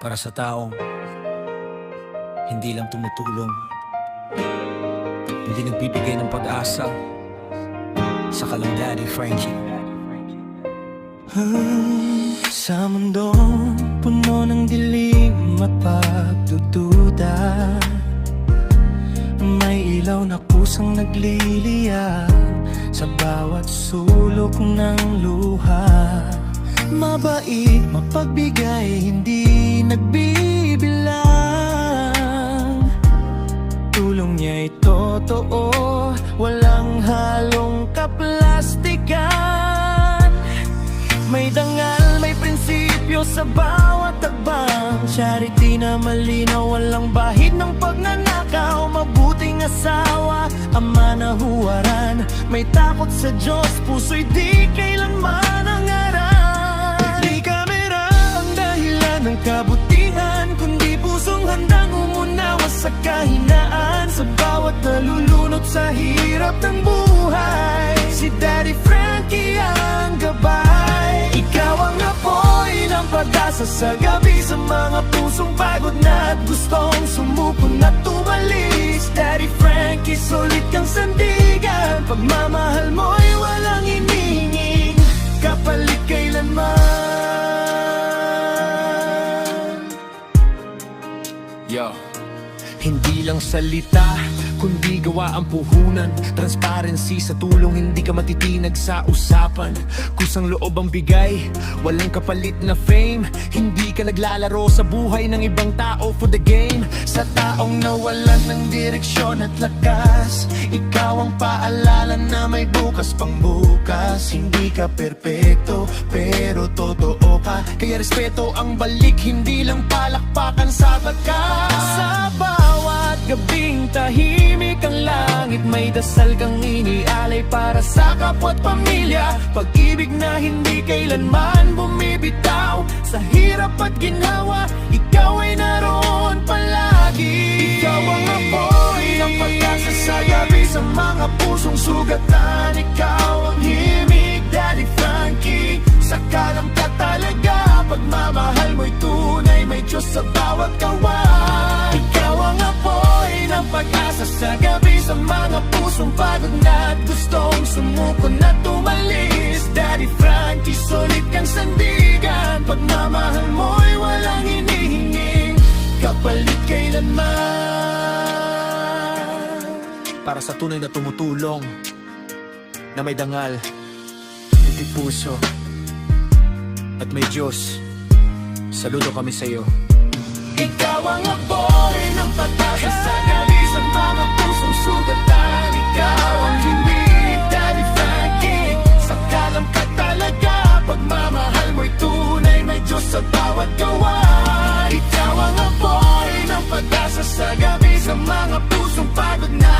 Para sa taong hindi lang tumutulong, hindi nagbibigay ng pag-asa. Saka lang Daddy Frankie. Sa mundong puno ng dilim at pagdududa, may ilaw na kusang nagliliyab sa bawat sulok ng luha. Mabait, mapagbigay, hindi nagbibilang. Tulong niya'y totoo, walang halong kaplastikan. May dangal, may prinsipyo sa bawat tagbang. Charity na malinaw, walang bahid ng pagnanakaw. Mabuting asawa, ama na huwaran. May takot sa Diyos, puso'y di kailanman nangaran. Di kamera ang dahilan ng kabutihan, kundi pusong handang umunawa sa kahinaan. Sa bawat nalulunod sa hirap ng buhay, si Daddy Frankie ang gabay. Ikaw ang apoy ng pag-asa sa gabi, sa mga pusong pagod na at gustong sumuko na tumalis. Daddy Frankie, sulit kang sandigan, pagmamahal mo'y walang hinihinging kapalit kailanman. Yo, hindi lang salita, kundi gawa ang puhunan. Transparency sa tulong, hindi ka matitinag sa usapan. Kusang loob ang bigay, walang kapalit na fame. Hindi ka naglalaro sa buhay ng ibang tao for the game. Sa taong nawalan ng direksyon at lakas, ikaw ang paalala na may bukas pang bukas. Hindi ka perpekto, pero totoo ka. Kaya respeto ang balik, hindi lang palakpakan sa bagkas. Sa bawat gabing tahimik ang langit, may dasal kang inialay para sa kapwa't pamilya. Pag-ibig na hindi kailanman bumibitaw. Sa hirap at ginawa, ikaw ay naroon palagi. Ikaw ang apoy ng pag-asa sa gabi, sa mga pusong sugatan. Ikaw ang himig, Daddy Frankie. Sakalang ka talaga, pagmamahal mo'y tunay. May Diyos sa bawat kawan. Ikaw ang apoy ng pag-asa sa gabi, sa mga pusong pagod na at gustong sumuko na tumalis. Daddy Frankie, sulit kang sandigan, pagmamahal mo'y walang hinihinging kapalit kailanman. Para sa tunay na tumutulong, na may dangal, hindi puso, at may Diyos, saludo kami sa iyo. Ikaw ang apoy ng pag-asa sa gabi, sa mga pusong sugatan. Ikaw ang himig, Daddy Frankie. Sakalam ka talaga, pagmamahal mo'y tunay. May Diyos sa bawat gawa. Ikaw ang apoy ng pag-asa sa gabi, sa mga pusong pagod na